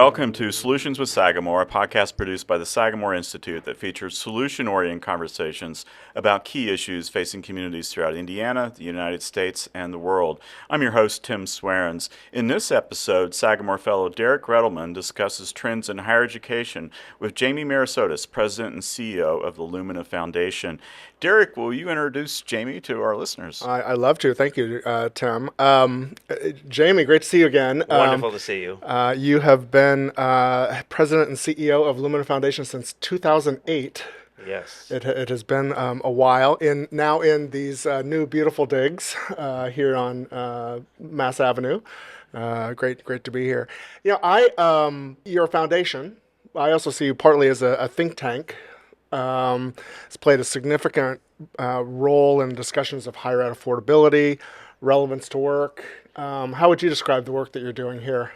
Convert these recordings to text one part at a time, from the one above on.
welcome to Solutions with Sagamore, a podcast produced by the Sagamore Institute that features solution-oriented conversations about key issues facing communities throughout Indiana, the United States, and the world. I'm your host, Tim Swearens. In this episode, Sagamore Fellow Derek Redelman discusses trends in higher education with Jamie Merisotis, President and CEO of the Lumina Foundation. Derek, will you introduce Jamie to our listeners? I'd love to. Thank you, Tim. Jamie, great to see you again. Wonderful to see you. You have been President and CEO of Lumina Foundation since 2008. Yes. It has been a while. Now in these new beautiful digs here on Mass Avenue. Great to be here. You know, your foundation, I also see you partly as a think tank. It's played a significant role in discussions of higher ed affordability, relevance to work. How would you describe the work that you're doing here?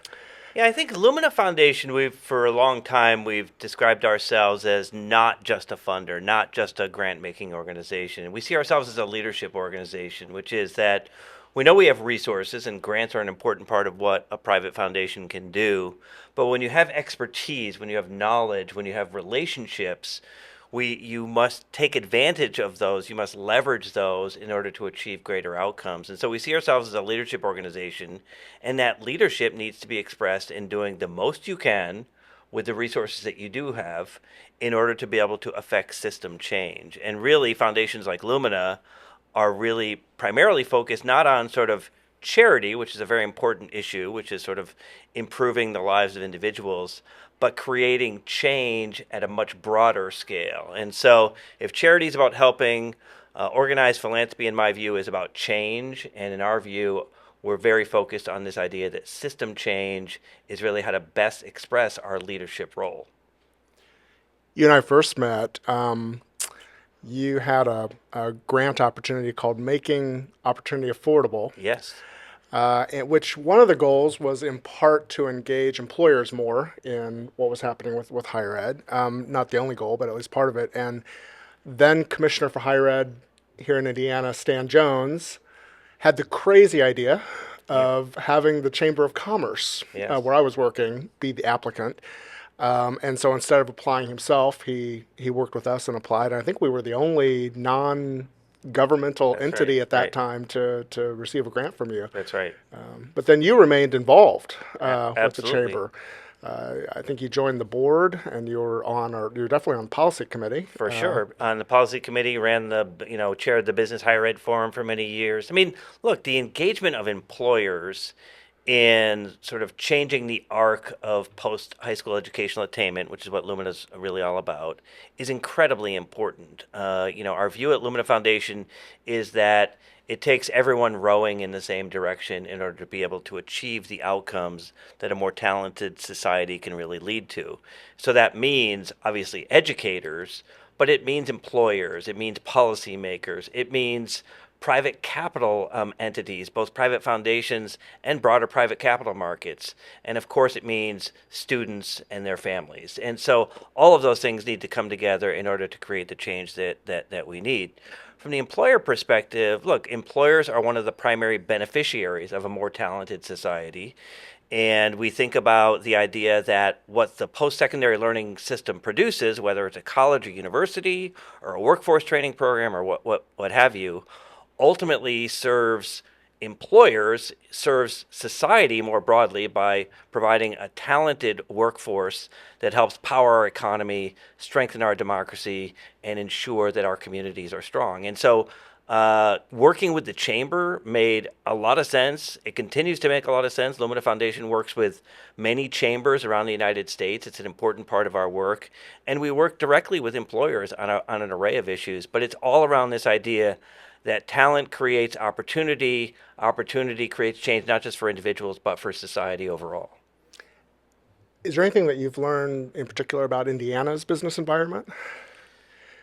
Yeah, I think Lumina Foundation, for a long time, we've described ourselves as not just a funder, not just a grant-making organization. We see ourselves as a leadership organization, which is that we know we have resources, and grants are an important part of what a private foundation can do. But when you have expertise, when you have knowledge, when you have relationships, you must take advantage of those. You must leverage those in order to achieve greater outcomes. And so we see ourselves as a leadership organization, and that leadership needs to be expressed in doing the most you can with the resources that you do have in order to be able to affect system change. And really, foundations like Lumina are really primarily focused not on sort of charity, which is a very important issue, which is sort of improving the lives of individuals, but creating change at a much broader scale. And so if charity is about helping, organized philanthropy, in my view, is about change. And in our view, we're very focused on this idea that system change is really how to best express our leadership role. You and I first met. You had a grant opportunity called Making Opportunity Affordable. Yes. In which one of the goals was in part to engage employers more in what was happening with higher ed. Not the only goal, but at least part of it. And then Commissioner for Higher Ed here in Indiana, Stan Jones, had the crazy idea of having the Chamber of Commerce, where I was working, be the applicant. And so instead of applying himself, he worked with us and applied. And I think we were the only non-governmental entity at that time to receive a grant from you. That's right. But then you remained involved with the Absolutely. chamber. I think you joined the board, and you're definitely on the policy committee. For sure. On the policy committee, chaired the Business Higher Ed Forum for many years. I mean, look, the engagement of employers in sort of changing the arc of post-high school educational attainment, which is what Lumina's really all about, is incredibly important. Our view at Lumina Foundation is that it takes everyone rowing in the same direction in order to be able to achieve the outcomes that a more talented society can really lead to. So that means, obviously, educators, but it means employers, it means policymakers, it means private capital entities, both private foundations and broader private capital markets. And of course, it means students and their families. And so all of those things need to come together in order to create the change that we need. From the employer perspective, look, employers are one of the primary beneficiaries of a more talented society. And we think about the idea that what the post-secondary learning system produces, whether it's a college or university or a workforce training program or what have you, ultimately serves employers, serves society more broadly by providing a talented workforce that helps power our economy, strengthen our democracy, and ensure that our communities are strong. And so working with the chamber made a lot of sense. It continues to make a lot of sense. Lumina Foundation works with many chambers around the United States. It's an important part of our work. And we work directly with employers on an array of issues. But it's all around this idea that talent creates opportunity, opportunity creates change, not just for individuals, but for society overall. Is there anything that you've learned in particular about Indiana's business environment?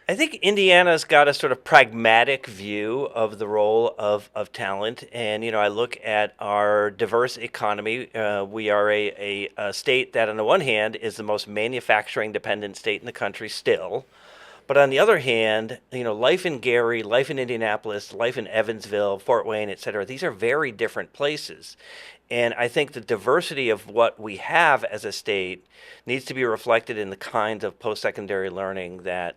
I think Indiana's got a sort of pragmatic view of the role of talent. And, I look at our diverse economy. We are a state that, on the one hand, is the most manufacturing dependent state in the country still. But on the other hand, life in Gary, life in Indianapolis, life in Evansville, Fort Wayne, et cetera, these are very different places. And I think the diversity of what we have as a state needs to be reflected in the kinds of post-secondary learning that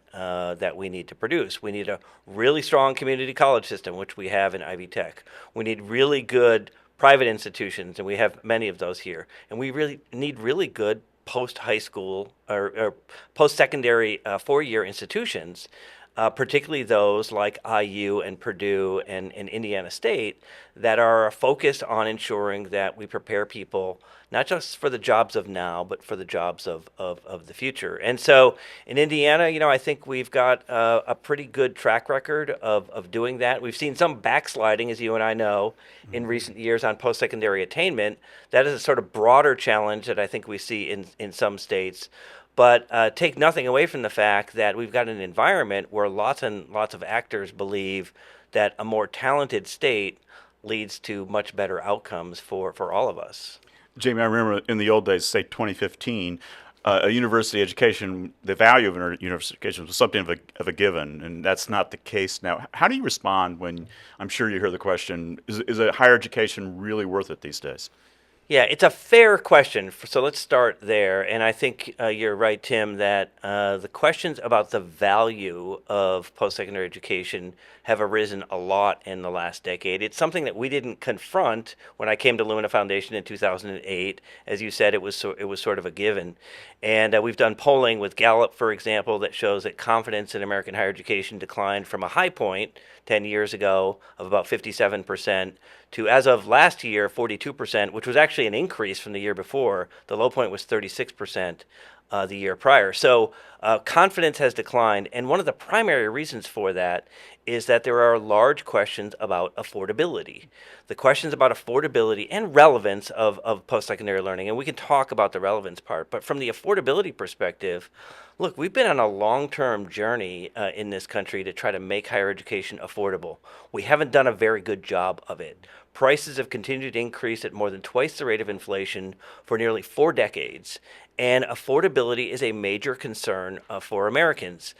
we need to produce. We need a really strong community college system, which we have in Ivy Tech. We need really good private institutions, and we have many of those here. And we really need really good post-high school or post-secondary four-year institutions, particularly those like IU and Purdue and Indiana State that are focused on ensuring that we prepare people not just for the jobs of now, but for the jobs of the future. And so in Indiana, I think we've got a pretty good track record of doing that. We've seen some backsliding, as you and I know, in recent years on post-secondary attainment. That is a sort of broader challenge that I think we see in some states. But take nothing away from the fact that we've got an environment where lots and lots of actors believe that a more talented state leads to much better outcomes for all of us. Jamie, I remember in the old days, say 2015, a university education, the value of a university education was something of a given, and that's not the case now. How do you respond when, I'm sure you hear the question, is a higher education really worth it these days? Yeah, it's a fair question. So let's start there. And I think you're right, Tim, that the questions about the value of post-secondary education have arisen a lot in the last decade. It's something that we didn't confront when I came to Lumina Foundation in 2008. As you said, it was sort of a given. And we've done polling with Gallup, for example, that shows that confidence in American higher education declined from a high point 10 years ago of about 57% to, as of last year, 42%, which was actually an increase from the year before. The low point was 36% the year prior. So confidence has declined, and one of the primary reasons for that is that there are large questions about affordability. The questions about affordability and relevance of post-secondary learning, and we can talk about the relevance part, but from the affordability perspective, look, we've been on a long-term journey in this country to try to make higher education affordable. We haven't done a very good job of it. Prices have continued to increase at more than twice the rate of inflation for nearly 4 decades, and affordability is a major concern for Americans.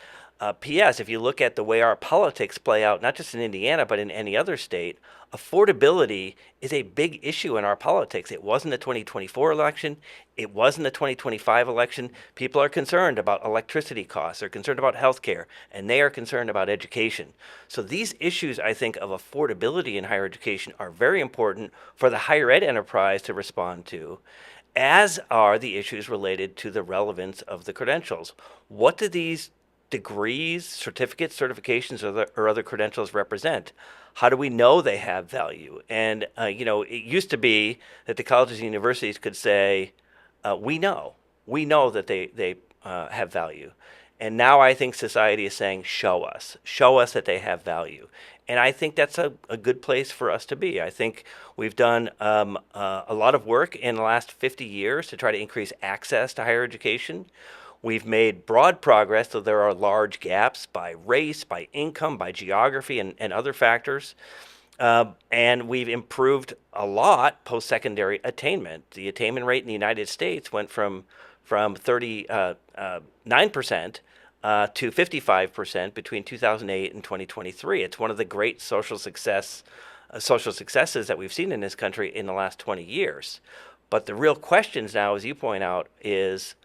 P.S. If you look at the way our politics play out, not just in Indiana, but in any other state, affordability is a big issue in our politics. It wasn't the 2024 election. It wasn't the 2025 election. People are concerned about electricity costs. They're concerned about health care, and they are concerned about education. So these issues, I think, of affordability in higher education are very important for the higher ed enterprise to respond to, as are the issues related to the relevance of the credentials. What do these degrees, certificates, certifications, or other credentials represent? How do we know they have value? And, it used to be that the colleges and universities could say, we know that they have value. And now I think society is saying, show us that they have value. And I think that's a good place for us to be. I think we've done a lot of work in the last 50 years to try to increase access to higher education. We've made broad progress, though there are large gaps by race, by income, by geography, and other factors. And we've improved a lot post-secondary attainment. The attainment rate in the United States went from 39% to 55% between 2008 and 2023. It's one of the great social successes that we've seen in this country in the last 20 years. But the real questions now, as you point out, is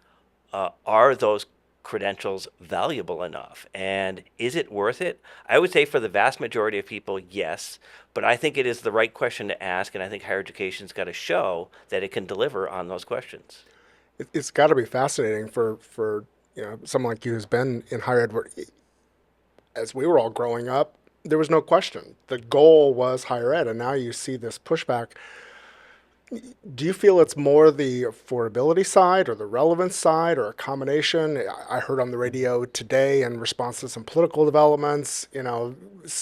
are those credentials valuable enough? And is it worth it? I would say for the vast majority of people, yes. But I think it is the right question to ask, and I think higher education's got to show that it can deliver on those questions. It's got to be fascinating for someone like you who's been in higher ed. As we were all growing up, there was no question. The goal was higher ed, and now you see this pushback. Do you feel it's more the affordability side or the relevance side or a combination? I heard on the radio today in response to some political developments, an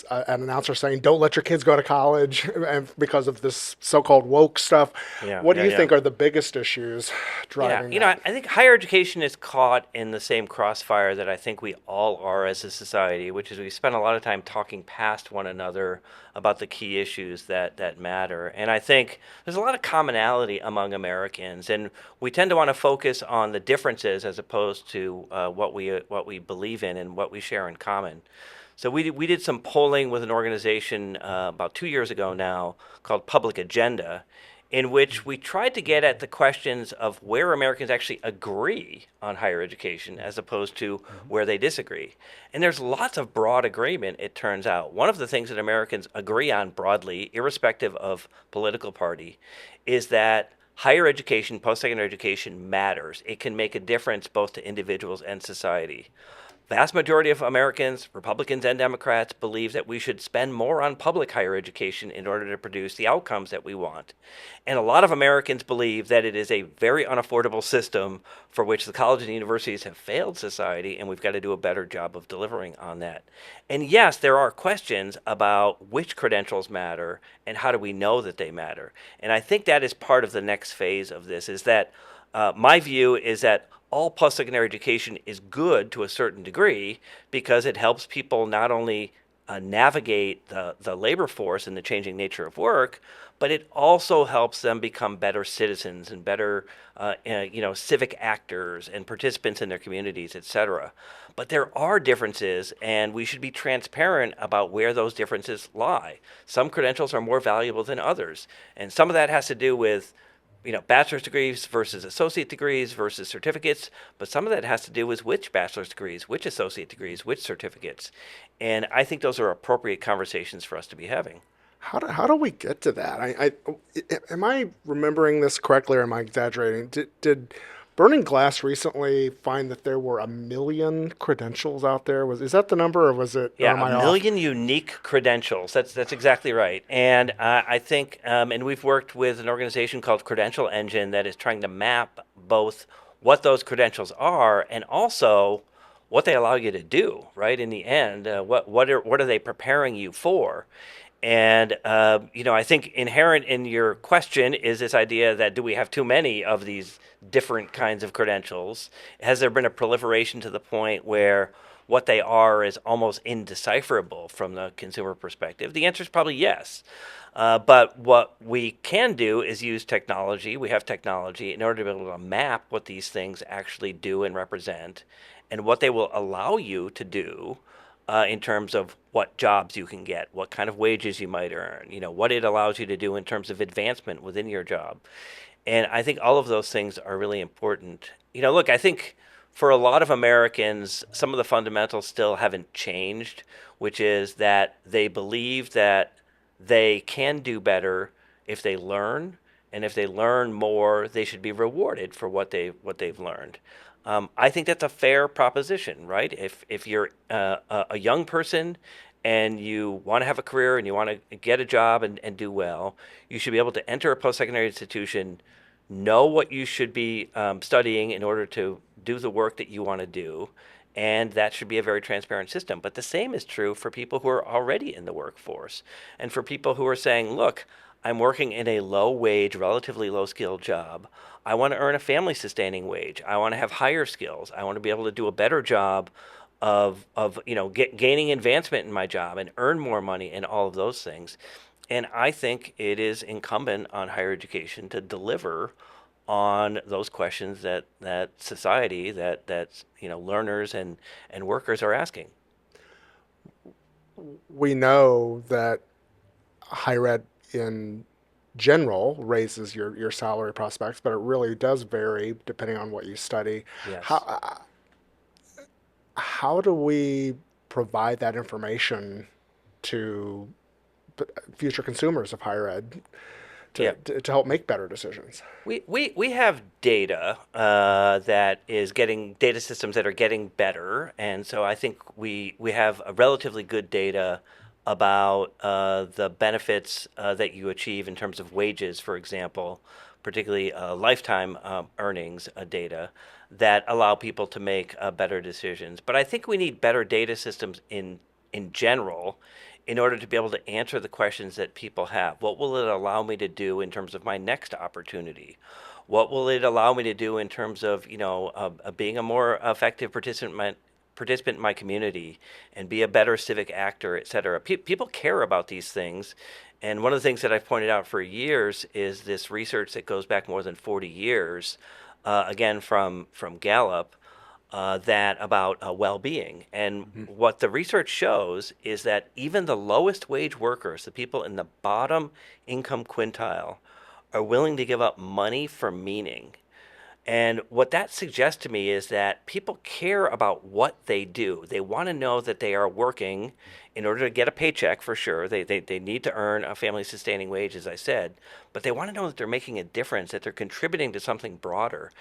announcer saying, don't let your kids go to college and because of this so-called woke stuff. What do you think are the biggest issues driving that? I think higher education is caught in the same crossfire that I think we all are as a society, which is we spend a lot of time talking past one another about the key issues that matter. And I think there's a lot of commonality among Americans, and we tend to want to focus on the differences as opposed to what we believe in and what we share in common. So we did some polling with an organization about 2 years ago now called Public Agenda, in which we tried to get at the questions of where Americans actually agree on higher education as opposed to where they disagree. And there's lots of broad agreement, it turns out. One of the things that Americans agree on broadly, irrespective of political party, is that higher education, post-secondary education matters. It can make a difference both to individuals and society. Vast majority of Americans, Republicans and Democrats, believe that we should spend more on public higher education in order to produce the outcomes that we want. And a lot of Americans believe that it is a very unaffordable system for which the colleges and universities have failed society, and we've got to do a better job of delivering on that. And yes, there are questions about which credentials matter and how do we know that they matter. And I think that is part of the next phase of this, is that my view is that all post-secondary education is good to a certain degree because it helps people not only navigate the labor force and the changing nature of work, but it also helps them become better citizens and better civic actors and participants in their communities, etc. But there are differences, and we should be transparent about where those differences lie. Some credentials are more valuable than others, and some of that has to do with bachelor's degrees versus associate degrees versus certificates, but some of that has to do with which bachelor's degrees, which associate degrees, which certificates. And I think those are appropriate conversations for us to be having. How do we get to that? Am I remembering this correctly, or am I exaggerating? Did Burning Glass recently find that there were 1 million credentials out there? Is that the number, or was it? Or Yeah, am I a off? million unique credentials. That's exactly right. And I think, and we've worked with an organization called Credential Engine that is trying to map both what those credentials are and also what they allow you to do. Right in the end, what are they preparing you for? And I think inherent in your question is this idea that do we have too many of these different kinds of credentials? Has there been a proliferation to the point where what they are is almost indecipherable from the consumer perspective? The answer is probably yes. But what we can do is use technology. We have technology in order to be able to map what these things actually do and represent and what they will allow you to do in terms of what jobs you can get, what kind of wages you might earn, what it allows you to do in terms of advancement within your job. And I think all of those things are really important. Look, I think for a lot of Americans, some of the fundamentals still haven't changed, which is that they believe that they can do better if they learn, and if they learn more, they should be rewarded for what they've learned. I think that's a fair proposition, right? If you're a young person and you want to have a career and you want to get a job and do well, you should be able to enter a post-secondary institution, know what you should be studying in order to do the work that you want to do, and that should be a very transparent system. But the same is true for people who are already in the workforce and for people who are saying, look, I'm working in a low wage, relatively low skilled job. I want to earn a family sustaining wage. I want to have higher skills. I want to be able to do a better job of gaining advancement in my job and earn more money and all of those things. And I think it is incumbent on higher education to deliver on those questions that society, that learners and workers are asking. We know that higher ed in general raises your salary prospects, but it really does vary depending on what you study. Yes. How do we provide that information to future consumers of higher ed to help make better decisions? We have data that is getting data systems that are getting better, and so I think we have a relatively good data about the benefits that you achieve in terms of wages, for example, particularly lifetime earnings data that allow people to make better decisions. But I think we need better data systems in general in order to be able to answer the questions that people have. What will it allow me to do in terms of my next opportunity? What will it allow me to do in terms of being a more effective participant in my community and be a better civic actor, et cetera. People care about these things. And one of the things that I've pointed out for years is this research that goes back more than 40 years, again from Gallup, that about well-being. And what the research shows is that even the lowest wage workers, the people in the bottom income quintile, are willing to give up money for meaning. And what that suggests to me is that people care about what they do. They want to know that they are working in order to get a paycheck, for sure. They need to earn a family sustaining wage, as I said, but they want to know that they're making a difference, that they're contributing to something broader.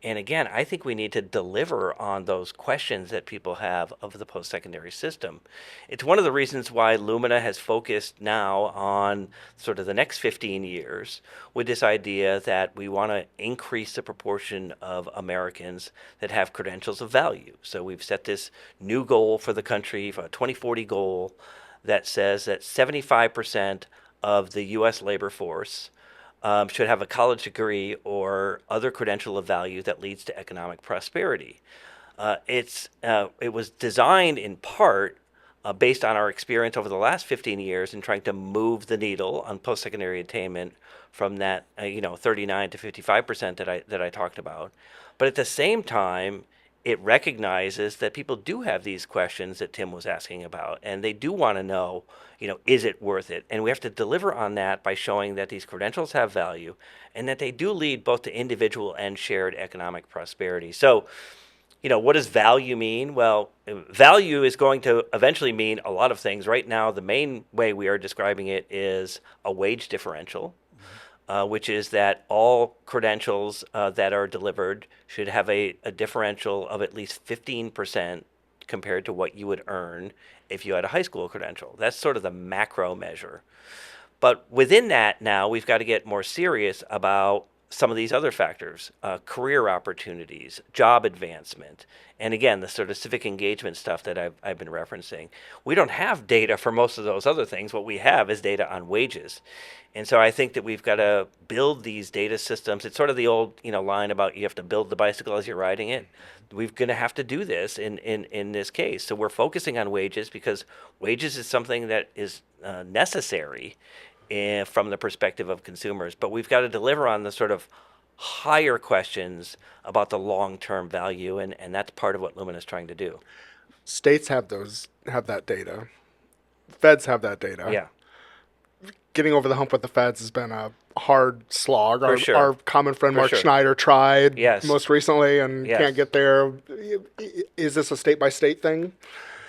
And again, I think we need to deliver on those questions that people have of the post-secondary system. It's one of the reasons why Lumina has focused now on sort of the next 15 years with this idea that we want to increase the proportion of Americans that have credentials of value. So we've set this new goal for the country, for a 2040 goal that says that 75% of the U.S. labor force should have a college degree or other credential of value that leads to economic prosperity. It was designed in part based on our experience over the last 15 years in trying to move the needle on post-secondary attainment from that 39 to 55% that I talked about. But at the same time, it recognizes that people do have these questions that Tim was asking about, and they do want to know, is it worth it? And we have to deliver on that by showing that these credentials have value and that they do lead both to individual and shared economic prosperity. So, what does value mean? Well, value is going to eventually mean a lot of things. Right now, the main way we are describing it is a wage differential. Which is that all credentials that are delivered should have a differential of at least 15% compared to what you would earn if you had a high school credential. That's sort of the macro measure. But within that now, we've got to get more serious about some of these other factors, career opportunities, job advancement, and again, the sort of civic engagement stuff that I've been referencing. We don't have data for most of those other things. What we have is data on wages. And so I think that we've got to build these data systems. It's sort of the old line about you have to build the bicycle as you're riding it. We're going to have to do this in this case. So we're focusing on wages because wages is something that is necessary from the perspective of consumers. But we've got to deliver on the sort of higher questions about the long-term value, and that's part of what Lumina is trying to do. States have that data. Feds have that data. Yeah. Getting over the hump with the feds has been a hard slog. Our common friend Mark Schneider tried most recently and can't get there. Is this a state-by-state thing?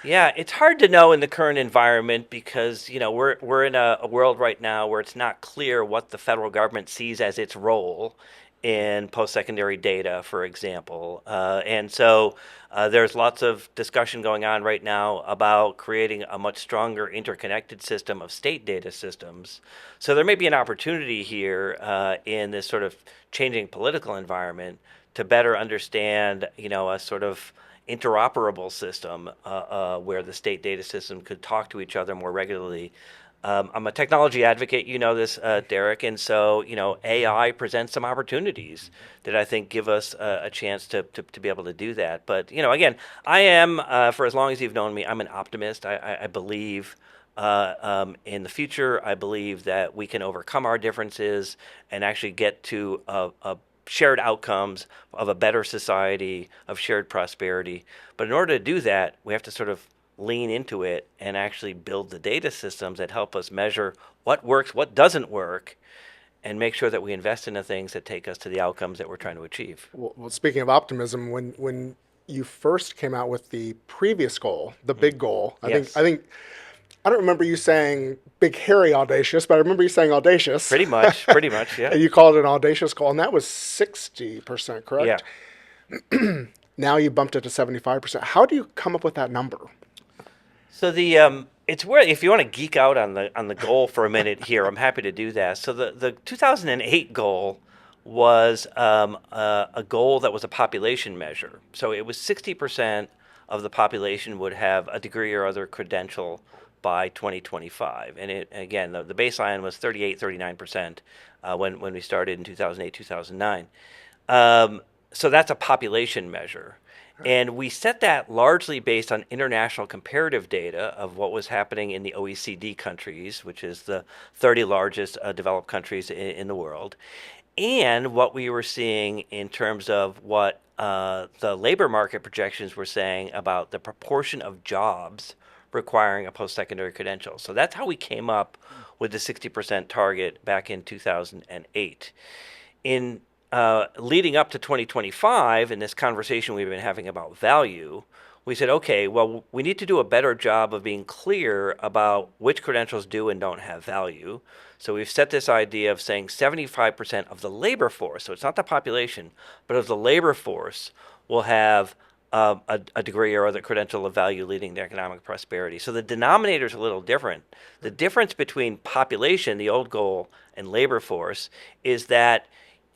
Yeah, it's hard to know in the current environment because we're in a world right now where it's not clear what the federal government sees as its role in post-secondary data, for example. And so there's lots of discussion going on right now about creating a much stronger interconnected system of state data systems. So there may be an opportunity here in this sort of changing political environment to better understand, a sort of interoperable system where the state data system could talk to each other more regularly. I'm a technology advocate, this, Derek, and so, AI presents some opportunities that I think give us a chance to be able to do that. But, again, I am, for as long as you've known me, I'm an optimist. I believe in the future. I believe that we can overcome our differences and actually get to a shared outcomes of a better society, of shared prosperity. But in order to do that, we have to sort of lean into it and actually build the data systems that help us measure what works, what doesn't work, and make sure that we invest in the things that take us to the outcomes that we're trying to achieve. Well, speaking of optimism, when you first came out with the previous goal, the big goal, I think I don't remember you saying big, hairy, audacious, but I remember you saying audacious. Pretty much, yeah. And you called it an audacious goal, and that was 60%, correct? Yeah. Now you bumped it to 75%. How do you come up with that number? So it's where if you want to geek out on the goal for a minute here, I'm happy to do that. So the 2008 goal was a goal that was a population measure. So it was 60% of the population would have a degree or other credential by 2025. And again, the baseline was 39% when we started in 2008, 2009. So that's a population measure. And we set that largely based on international comparative data of what was happening in the OECD countries, which is the 30 largest developed countries in the world, and what we were seeing in terms of what the labor market projections were saying about the proportion of jobs requiring a post-secondary credential. So that's how we came up with the 60% target back in 2008. In leading up to 2025, in this conversation we've been having about value, we said, okay, well, we need to do a better job of being clear about which credentials do and don't have value. So we've set this idea of saying 75% of the labor force, so it's not the population, but of the labor force will have a degree or other credential of value leading to economic prosperity. So the denominator is a little different. The difference between population, the old goal, and labor force is that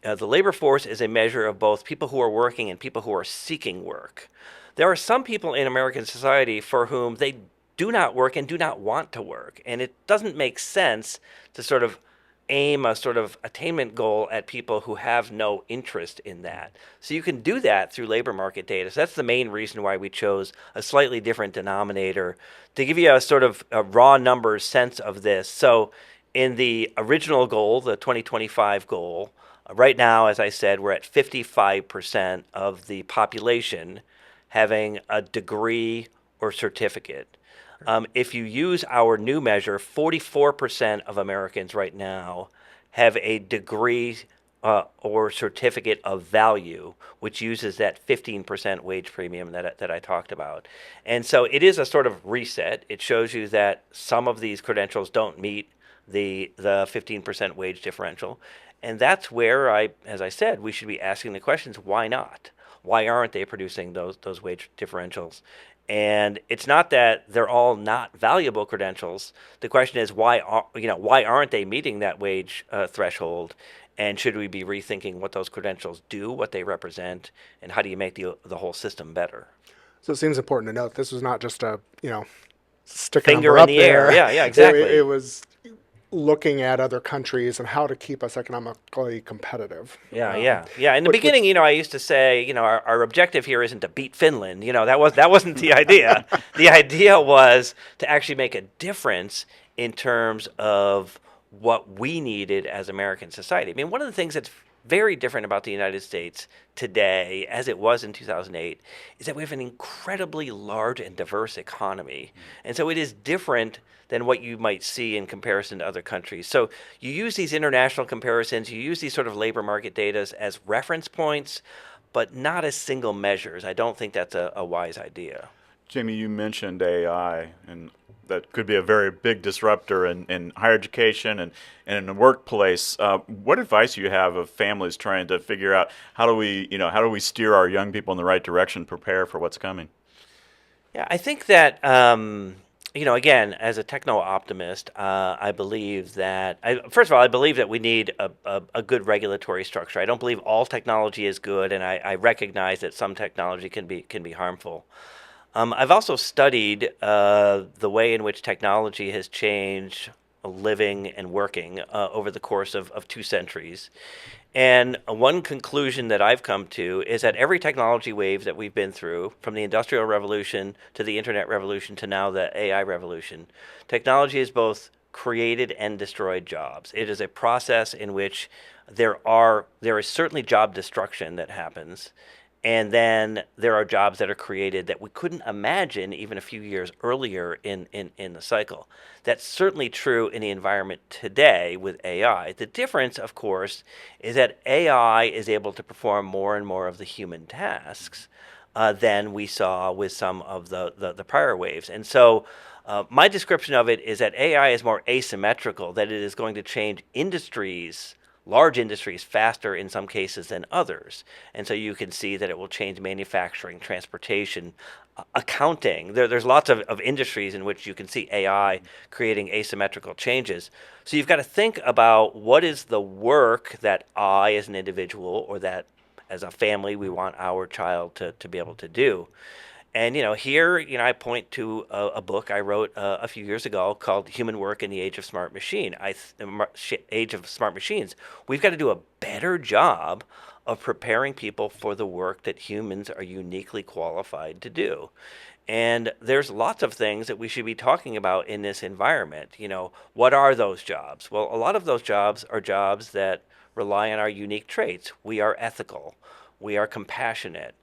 the labor force is a measure of both people who are working and people who are seeking work. There are some people in American society for whom they do not work and do not want to work. And it doesn't make sense to sort of aim a sort of attainment goal at people who have no interest in that. So you can do that through labor market data. So that's the main reason why we chose a slightly different denominator to give you a sort of a raw numbers sense of this. So in the original goal, the 2025 goal, right now, as I said, we're at 55% of the population having a degree or certificate. If you use our new measure, 44% of Americans right now have a degree or certificate of value, which uses that 15% wage premium that I talked about. And so it is a sort of reset. It shows you that some of these credentials don't meet the 15% wage differential. And that's where as I said, we should be asking the questions, why not? Why aren't they producing those wage differentials? And it's not that they're all not valuable credentials. The question is, why aren't they meeting that wage threshold? And should we be rethinking what those credentials do, what they represent, and how do you make the whole system better? So it seems important to note this was not just a, stick a Finger number in up the there. air. Yeah, exactly. It was looking at other countries and how to keep us economically competitive. Yeah. In the beginning, I used to say, our objective here isn't to beat Finland. That wasn't the idea. The idea was to actually make a difference in terms of what we needed as American society. I mean, one of the things that's very different about the United States today, as it was in 2008, is that we have an incredibly large and diverse economy. And so it is different than what you might see in comparison to other countries. So you use these international comparisons, you use these sort of labor market data as reference points, but not as single measures. I don't think that's a wise idea. Jamie, you mentioned AI, and that could be a very big disruptor in higher education and in the workplace. What advice do you have of families trying to figure out how do we steer our young people in the right direction, prepare for what's coming? Yeah, I think that again, as a techno-optimist, I believe that, first of all, I believe that we need a good regulatory structure. I don't believe all technology is good, and I recognize that some technology can be harmful. I've also studied the way in which technology has changed living and working over the course of 2 centuries. And one conclusion that I've come to is that every technology wave that we've been through, from the Industrial Revolution to the Internet Revolution to now the AI revolution, technology has both created and destroyed jobs. It is a process in which there is certainly job destruction that happens, and then there are jobs that are created that we couldn't imagine even a few years earlier in the cycle. That's certainly true in the environment today with AI. The difference, of course, is that AI is able to perform more and more of the human tasks than we saw with some of the prior waves. And so my description of it is that AI is more asymmetrical, that it is going to change industries, large industries, faster in some cases than others. And so you can see that it will change manufacturing, transportation, accounting. There's lots of industries in which you can see AI creating asymmetrical changes. So you've got to think about what is the work that I as an individual or that as a family we want our child to be able to do. And here, I point to a book I wrote a few years ago called "Human Work in the Age of Smart Machines." We've got to do a better job of preparing people for the work that humans are uniquely qualified to do. And there's lots of things that we should be talking about in this environment. What are those jobs? Well, a lot of those jobs are jobs that rely on our unique traits. We are ethical, we are compassionate,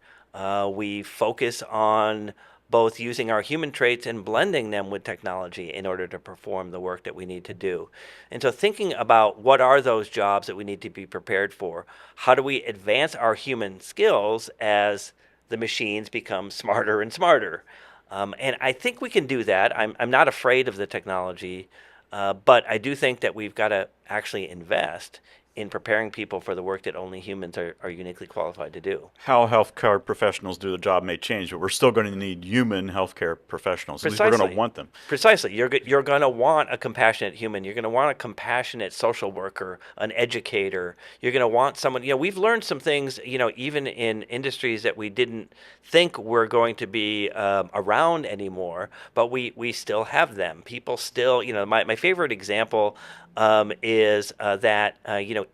we focus on both using our human traits and blending them with technology in order to perform the work that we need to do. And so thinking about what are those jobs that we need to be prepared for, how do we advance our human skills as the machines become smarter and smarter? And I think we can do that. I'm not afraid of the technology, but I do think that we've got to actually invest in preparing people for the work that only humans are uniquely qualified to do. How healthcare professionals do the job may change, but we're still going to need human healthcare professionals. At least we're going to want them. Precisely. You're going to want a compassionate human. You're going to want a compassionate social worker, an educator. You're going to want someone. We've learned some things, even in industries that we didn't think were going to be around anymore, but we still have them. People still, my favorite example is that,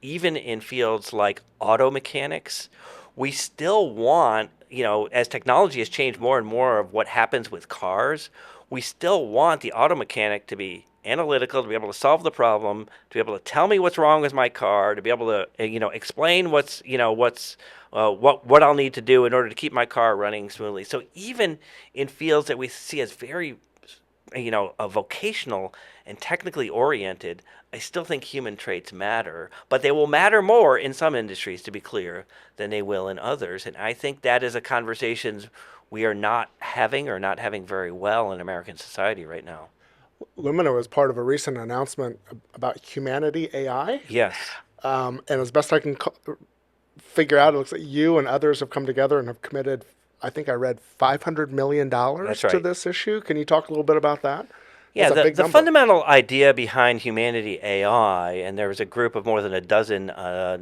even in fields like auto mechanics, we still want, as technology has changed more and more of what happens with cars, we still want the auto mechanic to be analytical, to be able to solve the problem, to be able to tell me what's wrong with my car, to be able to, explain what I'll need to do in order to keep my car running smoothly. So even in fields that we see as very, vocational and technically oriented, I still think human traits matter, but they will matter more in some industries, to be clear, than they will in others. And I think that is a conversation we are not having, or not having very well, in American society right now. Lumina was part of a recent announcement about humanity AI. Yes. And as best I can figure out, it looks like you and others have come together and have committed, I think I read $500 million to this issue. Can you talk a little bit about that? Yeah, the fundamental idea behind Humanity AI, and there was a group of more than a dozen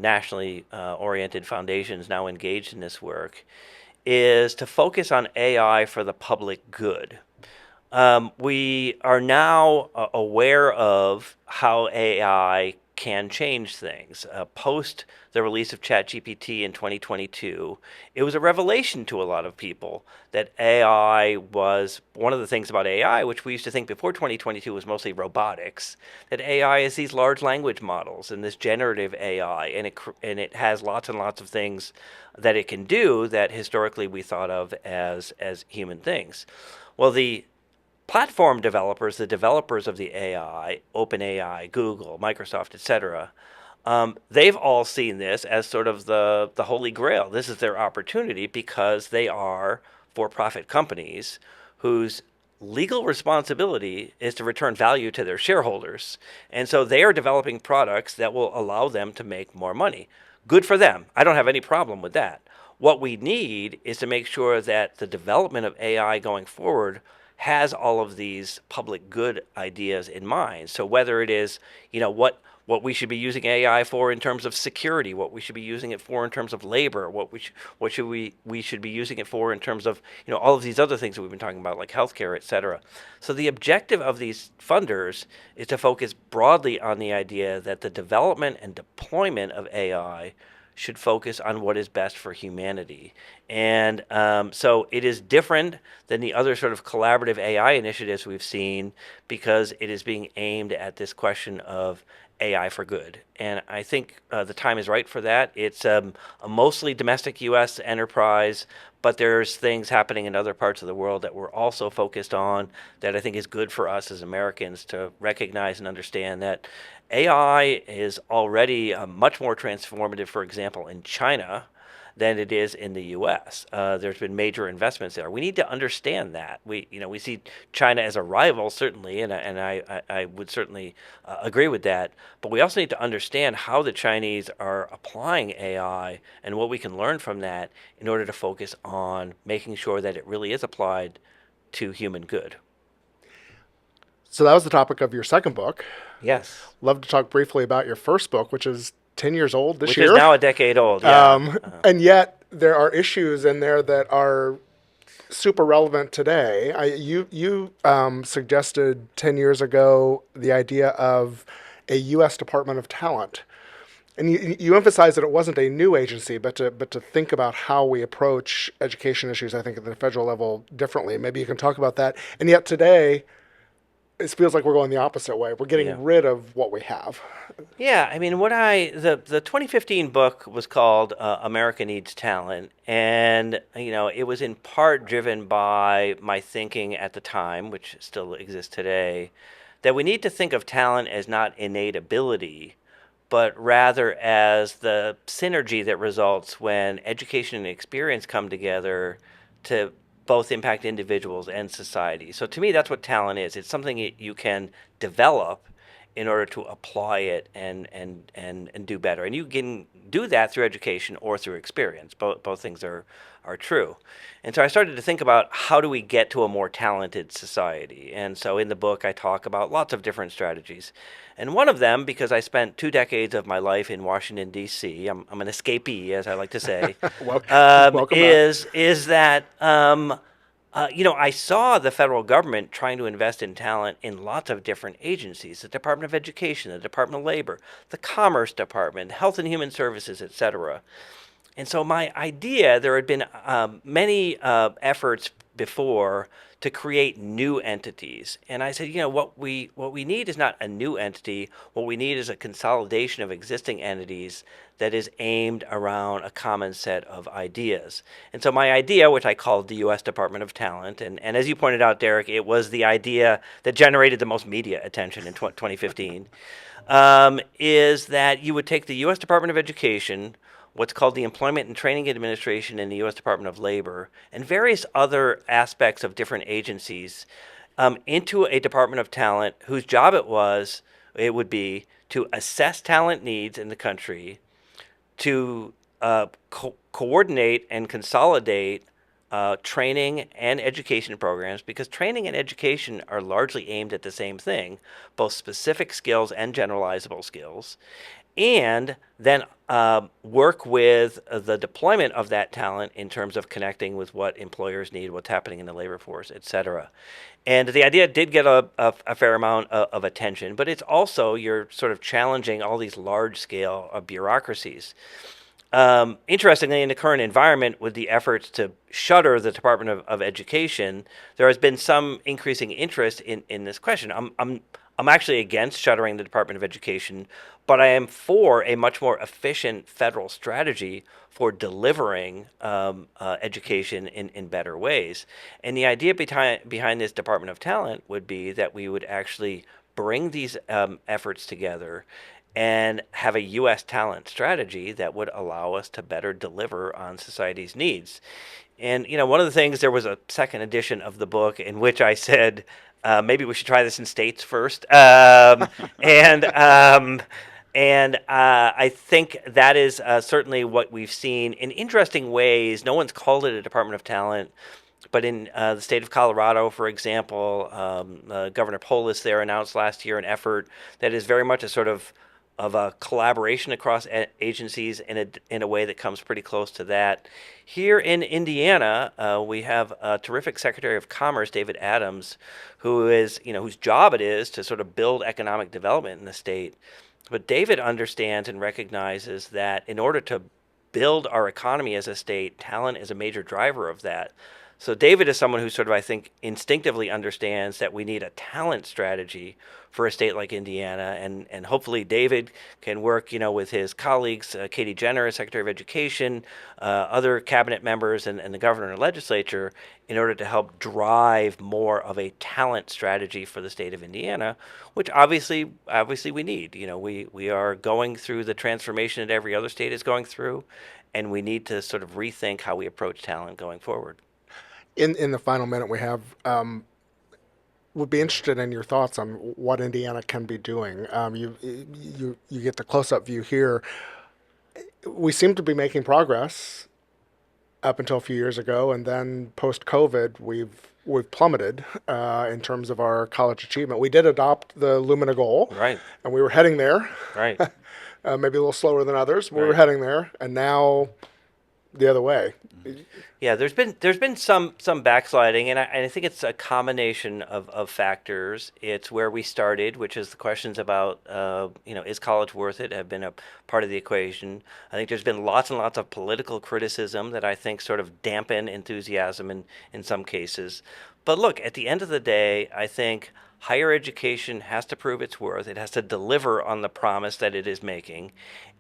nationally oriented foundations now engaged in this work, is to focus on AI for the public good. We are now aware of how AI can change things. Post the release of ChatGPT in 2022, it was a revelation to a lot of people that AI was one of the things about AI, which we used to think before 2022 was mostly robotics, that AI is these large language models and this generative AI, and it has lots and lots of things that it can do that historically we thought of as human things. Well, the platform developers, the developers of the AI, OpenAI, Google, Microsoft, etc., they've all seen this as sort of the holy grail. This is their opportunity because they are for-profit companies whose legal responsibility is to return value to their shareholders. And so they are developing products that will allow them to make more money. Good for them. I don't have any problem with that. What we need is to make sure that the development of AI going forward has all of these public good ideas in mind. So whether it is, what we should be using AI for in terms of security, what we should be using it for in terms of labor, what we should be using it for in terms of, all of these other things that we've been talking about, like healthcare, et cetera. So the objective of these funders is to focus broadly on the idea that the development and deployment of AI should focus on what is best for humanity. And so it is different than the other sort of collaborative AI initiatives we've seen because it is being aimed at this question of AI for good. And I think the time is right for that. It's a mostly domestic U.S. enterprise, but there's things happening in other parts of the world that we're also focused on that I think is good for us as Americans to recognize and understand that AI is already much more transformative, for example, in China than it is in the U.S. There's been major investments there. We need to understand that. We see China as a rival, certainly, and I would certainly agree with that. But we also need to understand how the Chinese are applying AI and what we can learn from that in order to focus on making sure that it really is applied to human good. So that was the topic of your second book. Yes. Love to talk briefly about your first book, which is 10 years old this year. Which is now a decade old, yeah. And yet there are issues in there that are super relevant today. You suggested 10 years ago the idea of a U.S. Department of Talent. And you emphasize that it wasn't a new agency, but to think about how we approach education issues, I think at the federal level differently. Maybe you can talk about that. And yet today, it feels like we're going the opposite way. We're Yeah. getting rid of what we have. Yeah, I mean, the 2015 book was called America Needs Talent, and it was in part driven by my thinking at the time, which still exists today, that we need to think of talent as not innate ability, but rather as the synergy that results when education and experience come together to both impact individuals and society. So to me, that's what talent is. It's something you can develop in order to apply it and do better. And you can do that through education or through experience. Both things are true. And so I started to think about how do we get to a more talented society. And so in the book, I talk about lots of different strategies. And one of them, because I spent 2 decades of my life in Washington, D.C., I'm an escapee, as I like to say, Welcome back. is that I saw the federal government trying to invest in talent in lots of different agencies: the Department of Education, the Department of Labor, the Commerce Department, Health and Human Services, etc. And so my idea, there had been many efforts before to create new entities. And I said, what we need is not a new entity. What we need is a consolidation of existing entities that is aimed around a common set of ideas. And so my idea, which I called the U.S. Department of Talent, and as you pointed out, Derek, it was the idea that generated the most media attention in 2015, is that you would take the U.S. Department of Education, what's called the Employment and Training Administration in the U.S. Department of Labor, and various other aspects of different agencies into a Department of Talent whose job it would be to assess talent needs in the country, to coordinate and consolidate training and education programs, because training and education are largely aimed at the same thing, both specific skills and generalizable skills, and then work with the deployment of that talent in terms of connecting with what employers need, what's happening in the labor force, et cetera. And the idea did get a fair amount of attention, but it's also, you're sort of challenging all these large scale bureaucracies. Interestingly, in the current environment, with the efforts to shutter the Department of Education, there has been some increasing interest in this question. I'm actually against shuttering the Department of Education, but I am for a much more efficient federal strategy for delivering education in better ways. And the idea behind this Department of Talent would be that we would actually bring these efforts together and have a U.S. talent strategy that would allow us to better deliver on society's needs. And, one of the things, there was a second edition of the book in which I said, maybe we should try this in states first. And I think that is certainly what we've seen in interesting ways. No one's called it a Department of Talent, but in the state of Colorado, for example, Governor Polis there announced last year an effort that is very much a sort of a collaboration across agencies in a way that comes pretty close to that. Here in Indiana, we have a terrific Secretary of Commerce, David Adams, who is, whose job it is to sort of build economic development in the state. But David understands and recognizes that in order to build our economy as a state, talent is a major driver of that. So David is someone who sort of, I think, instinctively understands that we need a talent strategy for a state like Indiana, and hopefully David can work, with his colleagues, Katie Jenner, Secretary of Education, other cabinet members, and the governor and legislature, in order to help drive more of a talent strategy for the state of Indiana, which obviously we need. We are going through the transformation that every other state is going through, and we need to sort of rethink how we approach talent going forward. In the final minute we have, would be interested in your thoughts on what Indiana can be doing. You get the close-up view here. We seem to be making progress up until a few years ago, and then post-COVID, we've plummeted in terms of our college achievement. We did adopt the Lumina goal, Right. and we were heading there. Right. Maybe a little slower than others. We were Right. heading there, and now the other way. Yeah, there's been some backsliding, and I think it's a combination of factors. It's where we started, which is the questions about is college worth it, have been a part of the equation. I think there's been lots and lots of political criticism that I think sort of dampen enthusiasm in some cases. But look, at the end of the day, I think higher education has to prove its worth. It has to deliver on the promise that it is making,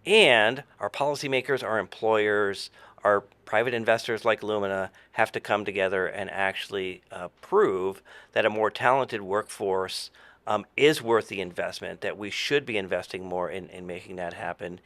and our policymakers, our employers, our private investors like Lumina have to come together and actually prove that a more talented workforce is worth the investment, that we should be investing more in making that happen.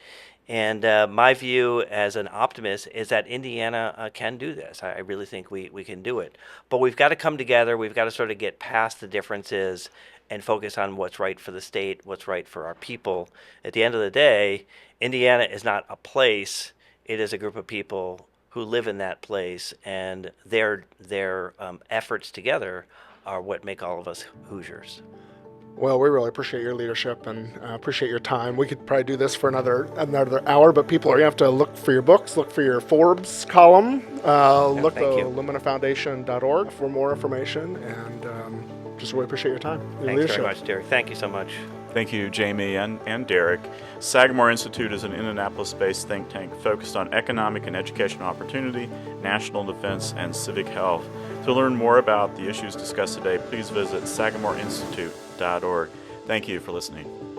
And my view as an optimist is that Indiana can do this. I really think we can do it. But we've got to come together. We've got to sort of get past the differences and focus on what's right for the state, what's right for our people. At the end of the day, Indiana is not a place. It is a group of people who live in that place, and their efforts together are what make all of us Hoosiers. Well, we really appreciate your leadership and appreciate your time. We could probably do this for another hour, but people are going to have to look for your books, look for your Forbes column, look at luminafoundation.org for more information, and just really appreciate your time. Your Thanks leadership. very much, Derek. Thank you so much. Thank you, Jamie and Derek. Sagamore Institute is an Indianapolis-based think tank focused on economic and educational opportunity, national defense, and civic health. To learn more about the issues discussed today, please visit sagamoreinstitute.org. Thank you for listening.